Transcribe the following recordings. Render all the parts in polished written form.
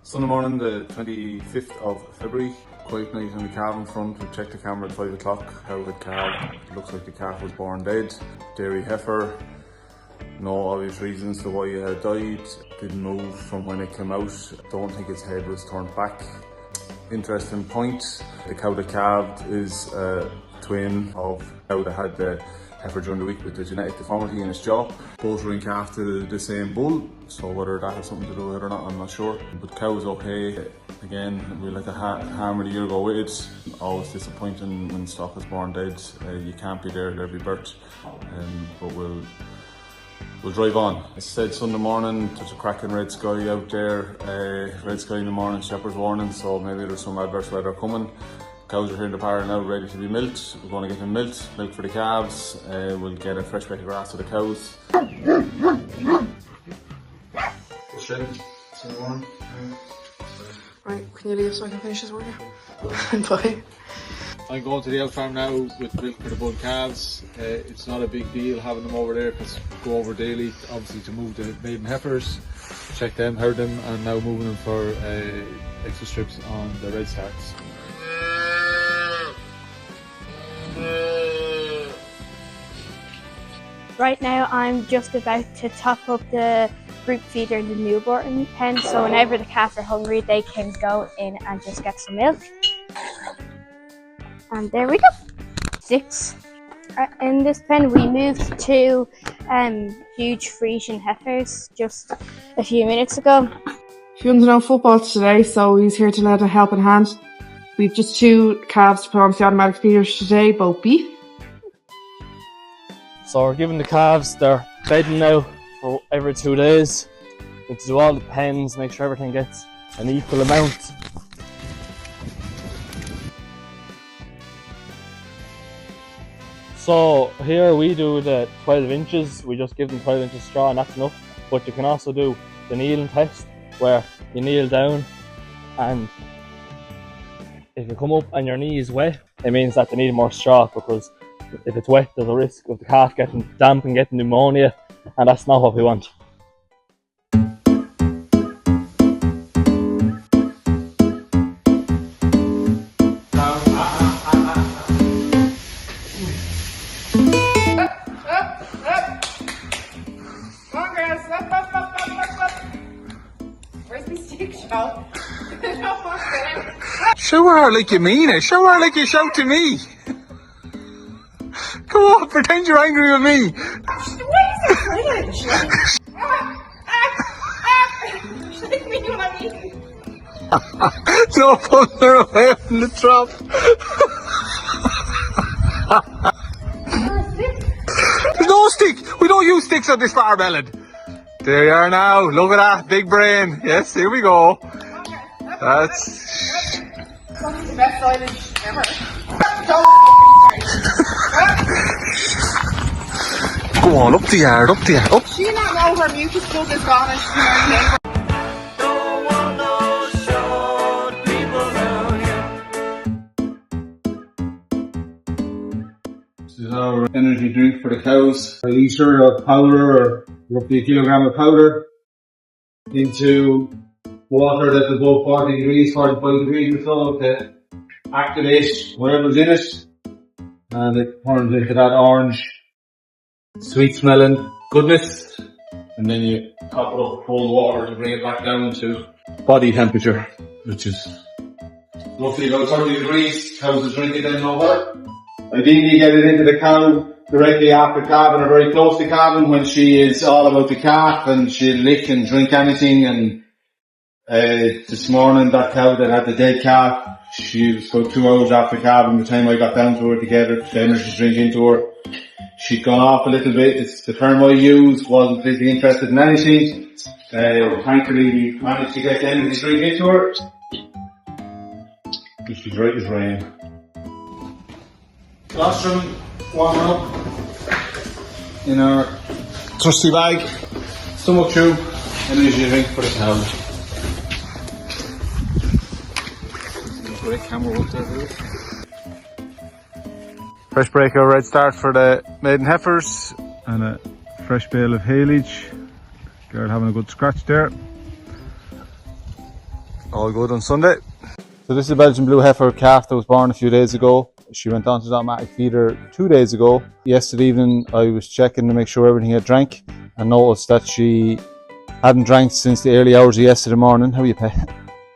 Sunday morning, the 25th of February. Quiet night on the calving front. We checked the camera at 5 o'clock. Cow had calved. It looks like the calf was born dead. Dairy heifer. No obvious reasons to why it had died. Didn't move from when it came out. Don't think its head was turned back. Interesting point. The cow that calved is a twin of the cow that had the heifer during the week with the genetic deformity in its jaw. Both were in calf to the same bull, so whether that has something to do with it or not, I'm not sure. But cow is okay. Again, we let the hammer the year go with it. Always disappointing when stock is born dead. You can't be there at every birth, but we'll drive on. As I said, Sunday morning, there's a cracking red sky out there. Red sky in the morning, shepherd's warning, so maybe there's some adverse weather coming. Cows are here in the parlour now, ready to be milked. We're going to get them milked for the calves. We'll get a fresh bit of grass to the cows. Right, can you leave so I can finish this work? Bye. I'm going to the out farm now with milk for the bull calves. It's not a big deal having them over there because we go over daily, obviously, to move the maiden heifers, check them, herd them, and now moving them for extra strips on the red starts. Right now I'm just about to top up the group feeder in the newborn pen, so whenever the calves are hungry they can go in and just get some milk. And there we go. 6. In this pen we moved to huge Frisian heifers just a few minutes ago. Fion's no football today, so he's here to lend a helping hand. We've just 2 calves to put onto the automatic feeders today, both beef. So we're giving the calves their bedding now for every 2 days. We need to do all the pens, make sure everything gets an equal amount. So here we do the 12 inches, we just give them 12 inches straw and that's enough. But you can also do the kneeling test where you kneel down, and if you come up and your knee is wet, it means that they need more straw, because if it's wet there's a risk of the calf getting damp and getting pneumonia, and that's not what we want. Show her like you mean it. Show her like you shout to me. Come on, pretend you're angry with me. No pulling her away from the trap. There's no stick. We don't use sticks on this farm, Ellen. There you are now. Look at that. Big brain. Yes, here we go. That's the best silence ever. Go on, up the yard, up the yard, up. Do you not know her mucus plug is gone and she's married neighbour? This is our energy drink for the cows. A litre of powder, or roughly a kilogram of powder, into water that's above 40 degrees, 45 degrees or so, to activate whatever's in it. And it turns into that orange, sweet smelling goodness. And then you top it up with cold water to bring it back down to body temperature, which is roughly about 30 degrees. Cows will drink it then no water. Ideally you get it into the cow directly after calving, or very close to calving, when she is all about the calf and she'll lick and drink anything. And this morning, that cow that had the dead calf, she was about 2 hours after calving. By the time I got down to her to get her the energy drink into her, she'd gone off a little bit. It's the term I used, wasn't really interested in anything. Thankfully we managed to get the energy drink into her. She's right as rain. Colostrum warming up in our trusty bag. Stomach tube, energy drink for the cow. Great camera up there. Fresh breaker red start for the maiden heifers, and a fresh bale of haylage. Girl having a good scratch there. All good on Sunday. So this is a Belgian blue heifer calf that was born a few days ago. She went on to the automatic feeder 2 days ago. Yesterday evening I was checking to make sure everything had drank and noticed that she hadn't drank since the early hours of yesterday morning. How are you, pet?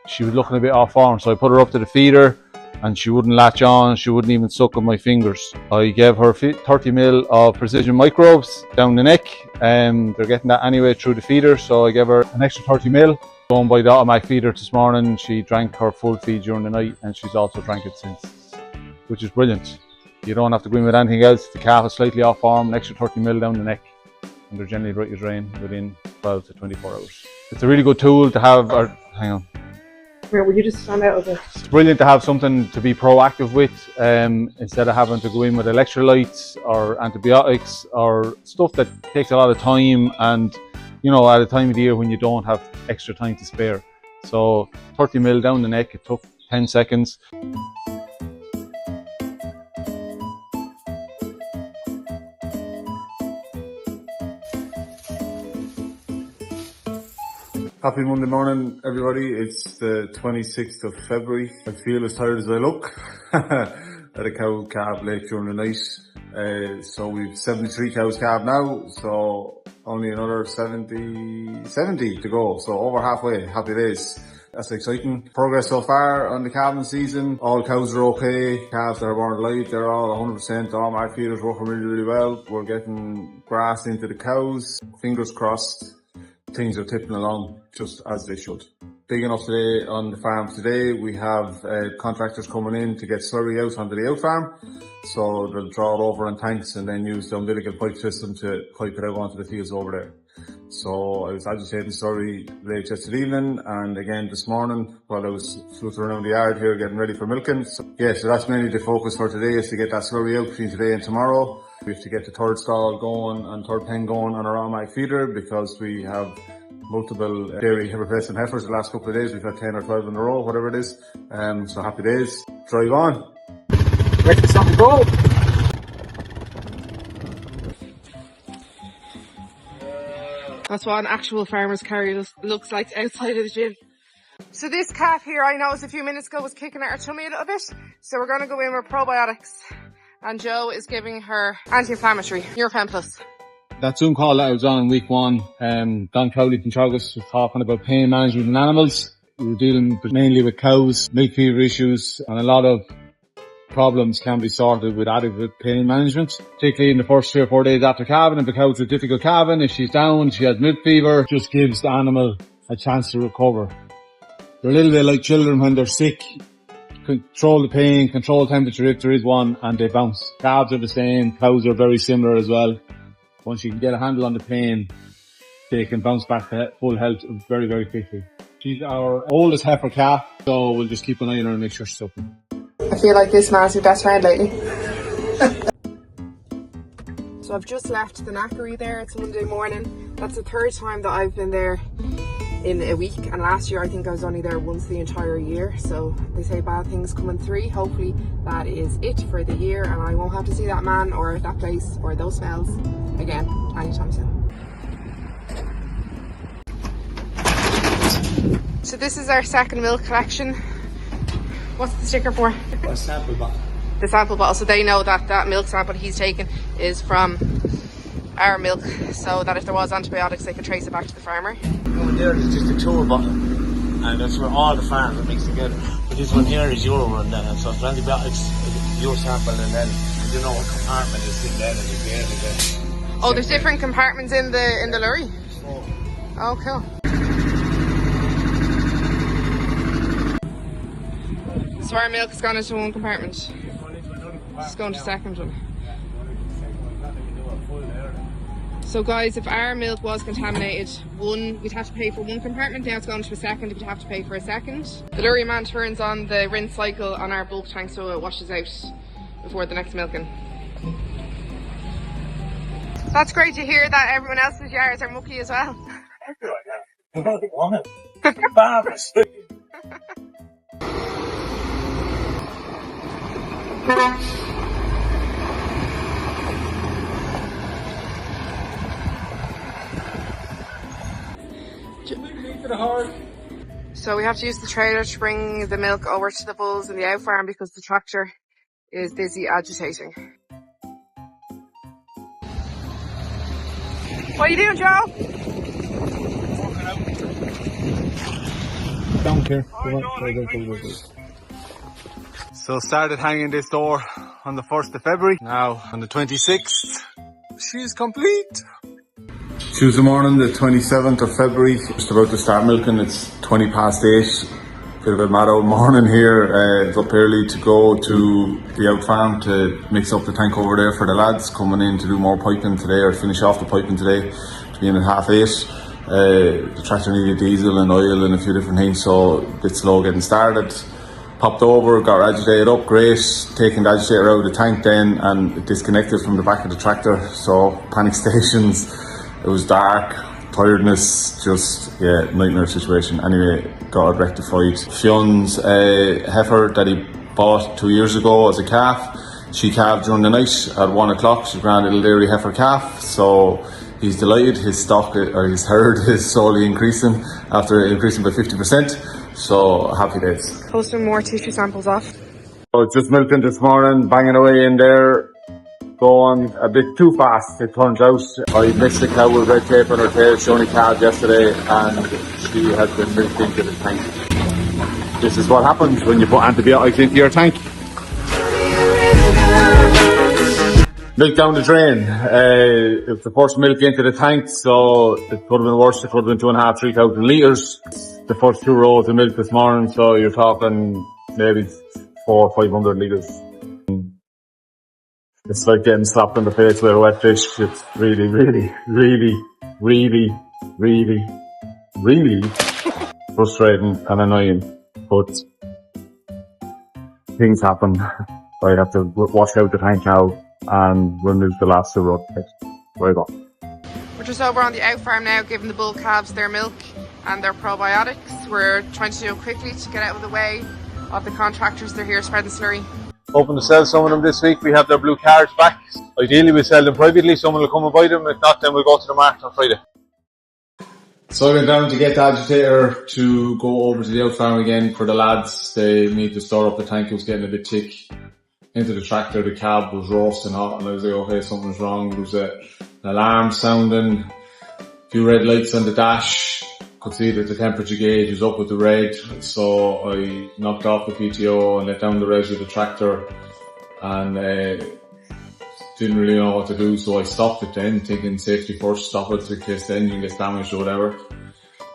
She was looking a bit off form, so I put her up to the feeder and she wouldn't latch on, she wouldn't even suck on my fingers. I gave her 30ml of precision microbes down the neck. They're getting that anyway through the feeder, so I gave her an extra 30ml. Going by the automatic feeder this morning, she drank her full feed during the night and she's also drank it since, which is brilliant. You don't have to go in with anything else. The calf is slightly off form, an extra 30ml down the neck, and they're generally right as rain within 12 to 24 hours. It's a really good tool to have. Hang on. Where would you just stand out of it? It's brilliant to have something to be proactive with instead of having to go in with electrolytes or antibiotics or stuff that takes a lot of time, and you know, at a time of the year when you don't have extra time to spare. So 30ml down the neck, it took 10 seconds. Happy Monday morning, everybody. It's the 26th of February. I feel as tired as I look. Had a cow calf late during the night. So we've 73 cows calved now, so only another 70 to go. So over halfway, happy days. That's exciting. Progress so far on the calving season. All cows are okay. Calves that are born alive, they're all 100%. All my feeders working really, really well. We're getting grass into the cows. Fingers crossed. Things are tipping along just as they should. Big enough today on the farm today. We have contractors coming in to get slurry out onto the out farm. So they'll draw it over in tanks and then use the umbilical pipe system to pipe it out onto the fields over there. So I was agitating slurry late yesterday evening and again this morning while I was floating around the yard here getting ready for milking. So that's mainly the focus for today, is to get that slurry out between today and tomorrow. We have to get the third stall going and third pen going on our automatic feeder because we have multiple dairy replacement heifers the last couple of days. We've had 10 or 12 in a row, whatever it is. So happy days. Drive on. Ready to stop and go. That's what an actual farmer's carry looks like outside of the gym. So this calf here, I noticed a few minutes ago, was kicking at her tummy a little bit. So we're going to go in with probiotics. And Joe is giving her anti-inflammatory, Nurofen Plus. That Zoom call that I was on in week 1, Don Crowley from Chagas was talking about pain management in animals. We were dealing mainly with cows, milk fever issues, and a lot of problems can be sorted with adequate pain management, particularly in the first 3 or 4 days after calving. If the cow's with difficult calving, if she's down, she has milk fever, just gives the animal a chance to recover. They're a little bit like children when they're sick. Control the pain, control temperature if there is one, and they bounce. Calves are the same, cows are very similar as well. Once you can get a handle on the pain, they can bounce back to full health very, very quickly. She's our oldest heifer calf, so we'll just keep an eye on her and make sure she's open. I feel like this man's your best friend lately. So I've just left the knackery there. It's Monday morning. That's the 3rd time that I've been there in a week, and last year I think I was only there once the entire year. So they say bad things come in 3. Hopefully that is it for the year and I won't have to see that man or that place or those smells again anytime soon. So this is our second milk collection. What's the sticker for? A sample bottle. The sample bottle, so they know that that milk sample he's taken is from our milk, so that if there was antibiotics they could trace it back to the farmer. Over there is just a tour bottle, and that's where all the farms are mixed together. But this one here is your one, so for antibiotics, your sample, and then you know what compartment is in there, and you be able to. Oh, there's different compartments in the lorry. Oh, cool. So our milk has gone into one compartment. It's going to the second one. So guys, if our milk was contaminated, we'd have to pay for one compartment. Now it's gone to a second, we'd have to pay for a second. The lorry man turns on the rinse cycle on our bulk tank so it washes out before the next milking. That's great to hear that everyone else's yards are mucky as well. Barbara. So we have to use the trailer to bring the milk over to the bulls in the out farm because the tractor is busy agitating. What are you doing, Joe? Down here. So started hanging this door on the 1st of February. Now on the 26th, she's complete. Tuesday morning, the 27th of February, just about to start milking. It's 20 past 8. Bit of a mad old morning here. It's up early to go to the out farm to mix up the tank over there for the lads coming in to do more piping today, or finish off the piping today, to be in at 8:30. The tractor needed diesel and oil and a few different things, so a bit slow getting started. Popped over, got our agitator up, great. Taking the agitator out of the tank then, and it disconnected from the back of the tractor, so panic stations. It was dark, tiredness, just, yeah, nightmare situation. Anyway, got it rectified. Fion's heifer that he bought 2 years ago as a calf, she calved during the night at 1 o'clock. She's a grand little dairy heifer calf, so he's delighted. His stock, or his herd, is slowly increasing after increasing by 50%. So happy days. Posting more tissue samples off. So just milking this morning, banging away in there, going a bit too fast, it turns out. I missed the cow with red tape on her tail. She only calved yesterday and she has been milked into the tank. This is what happens when you put antibiotics into your tank. Milk down the drain. It was the first milk into the tank, so it could have been worse. It could have been 2,500 to 3,000 litres. The first 2 rows of milk this morning, so you're talking maybe 400 or 500 litres. It's like getting slapped in the face with a wet fish. It's really, really, really, really, really, really frustrating and annoying. But things happen. I have to wash out the tank now and remove the last 2 rows. There you go. We're just over on the out farm now, giving the bull calves their milk and their probiotics. We're trying to do it quickly to get out of the way of the contractors. They're here spreading slurry. Hoping to sell some of them this week. We have their blue cards back. Ideally we sell them privately, someone will come and buy them. If not, then we'll go to the market on Friday. So I went down to get the agitator to go over to the out farm again for the lads. They need to store up the tank. It was getting a bit thick. Into the tractor, the cab was roasting hot, and I was like, okay, something's wrong. There was an alarm sounding, a few red lights on the dash. Could see that the temperature gauge was up with the red, so I knocked off the PTO and let down the reg of the tractor, and didn't really know what to do, so I stopped it then, thinking safety first, stop it in case the engine gets damaged or whatever.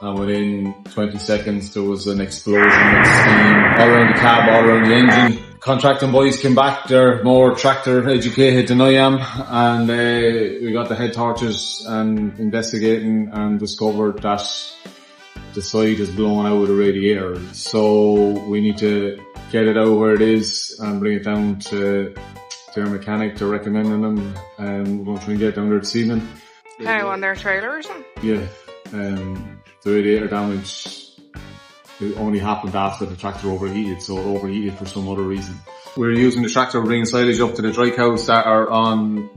And within 20 seconds there was an explosion of steam all around the cab, all around the engine. Contracting boys came back, they're more tractor educated than I am, and we got the head torches and investigating and discovered that the side is blown out of the radiator. So we need to get it out where it is and bring it down to their mechanic. They're recommending them, and we're going to try and get it down there this evening. How, on their trailer or something? Yeah, the radiator damage, it only happened after the tractor overheated, so it overheated for some other reason. We're using the tractor, bringing silage up to the dry cows that are on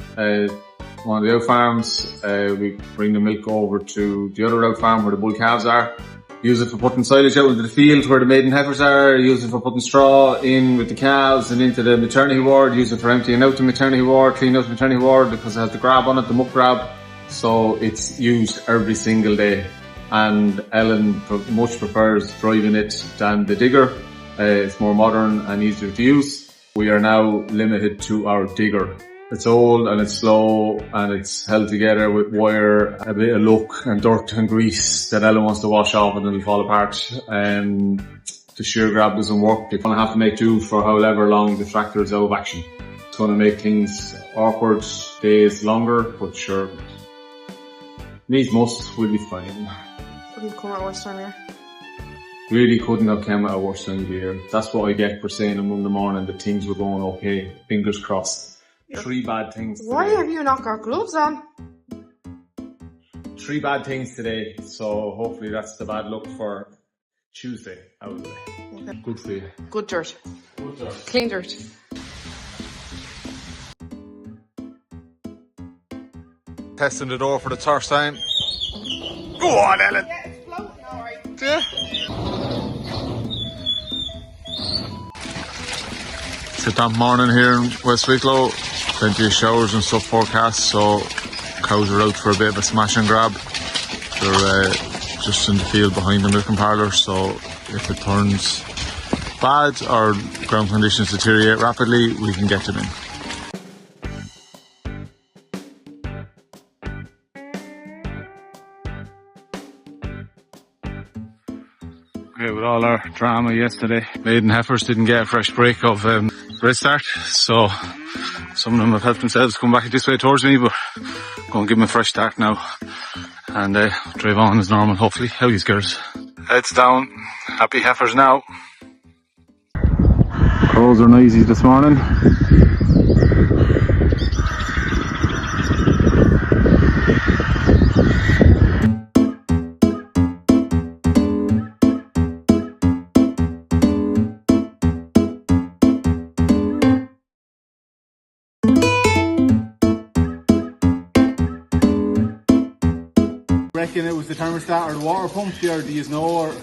one of the out farms. We bring the milk over to the other out farm where the bull calves are. Use it for putting silage out into the field where the maiden heifers are. Use it for putting straw in with the calves and into the maternity ward. Use it for emptying out the maternity ward, clean out the maternity ward because it has the grab on it, the muck grab. So it's used every single day. And Ellen much prefers driving it than the digger. It's more modern and easier to use. We are now limited to our digger. It's old and it's slow and it's held together with wire, a bit of luck and dirt and grease that Ellen wants to wash off and then it'll fall apart. The shear grab doesn't work. You're going to have to make do for however long the tractor is out of action. It's going to make things awkward, days longer, but sure, needs must, will be fine. Couldn't come at worse time here. Really couldn't have come at a worse time of the year. That's what I get for saying on Monday morning that things were going okay. Fingers crossed. 3 bad things today. Why have you not got gloves on? 3 bad things today, so hopefully that's the bad luck for Tuesday out of the way. Okay. Good for you. Good dirt. Good dirt. Clean dirt. Testing the door for the first time. Go on, Ellen. Yeah, it's floating alright. Yeah. It's a damp morning here in West Wicklow. Plenty of showers and stuff forecast, so cows are out for a bit of a smash and grab. They're just in the field behind the milking parlour, so if it turns bad or ground conditions deteriorate rapidly, we can get them in. Okay, with all our drama yesterday, maiden heifers didn't get a fresh break of restart, so some of them have helped themselves come back this way towards me, but I'm going to give them a fresh start now and drive on as normal, hopefully. How are you girls? Heads down, happy heifers now. Crows are noisy this morning. Reckon it was the thermostat or the water pump here, or do you know? Or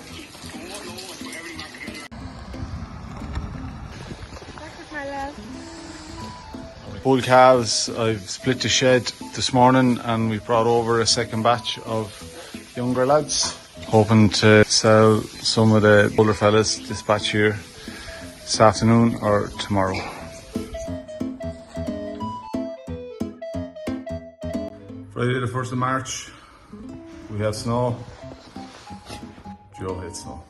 bull calves, I've split the shed this morning and we brought over a second batch of younger lads, hoping to sell some of the older fellas this batch here this afternoon or tomorrow. Friday the 1st of March, we have snow. Joe hates snow.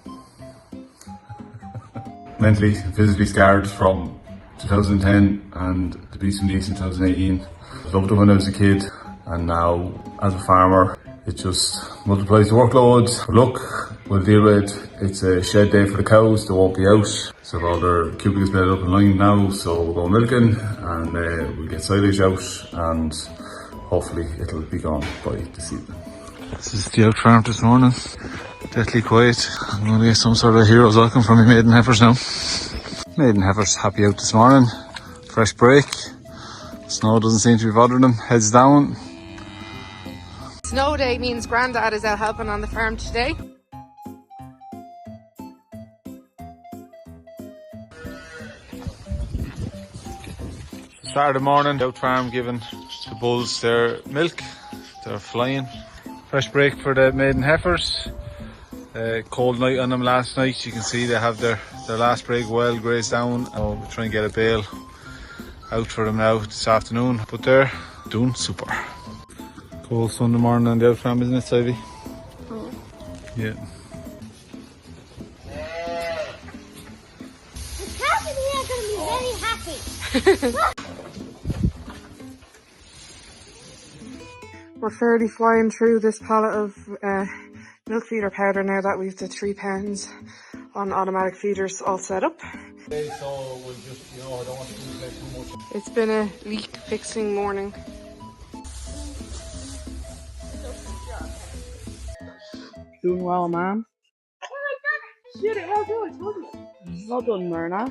Mentally, physically scarred from 2010 and the Beast and Beast in 2018. I loved it when I was a kid, and now as a farmer it just multiplies the workload. But look, we'll deal with it. It's a shed day for the cows, they won't be out. So all their cubicles bedded up in line now, so we'll go milking and we'll get silage out and hopefully it'll be gone by this evening. This is the out farm this morning. Deathly quiet. I'm going to get some sort of hero's welcome from my maiden heifers now. Maiden heifers happy out this morning. Fresh break. Snow doesn't seem to be bothering them. Heads down. Snow day means Grandad is out helping on the farm today. Saturday morning, out farm giving the bulls their milk. They're flying. Fresh break for the maiden heifers. Cold night on them last night. You can see they have their last break well grazed down. We'll try and get a bale out for them now this afternoon, but they're doing super. Cold Sunday morning on the out farm, isn't it, Ivy? Oh. Yeah. The cows in here are going to be very happy. We're fairly flying through this pallet of milk feeder powder now that we've the 3 pounds on automatic feeders all set up. So we'll just, I don't want to accumulate too much. It's been a leak fixing morning. Doing well, man. Shit, well done, well done, Myrna.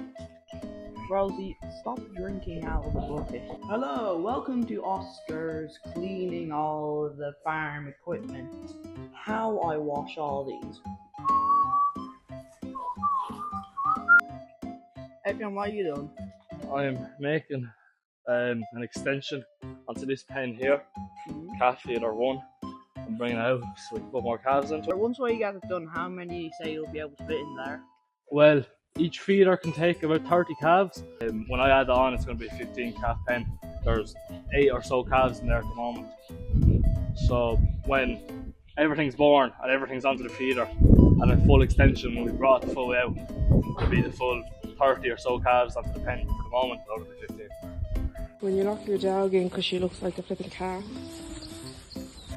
Rosie, stop drinking out of the bucket. Hello, welcome to Oscar's cleaning all the farm equipment. How I wash all these. Epion, what are you doing? I'm making an extension onto this pen here, calf feeder 1. I'm bringing it out so we can put more calves into it. Once you get it done, how many you say you'll be able to fit in there? Well, each feeder can take about 30 calves. When I add on, it's going to be a 15 calf pen. There's 8 or so calves in there at the moment. So when everything's born and everything's onto the feeder and a full extension, when we brought the full out, it'll be the full 30 or so calves onto the pen. For the moment, it'll be 15. When you lock your dog in because she looks like a flipping cow.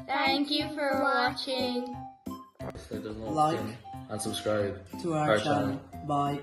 Thank you for watching. Like and subscribe to our channel. Bye.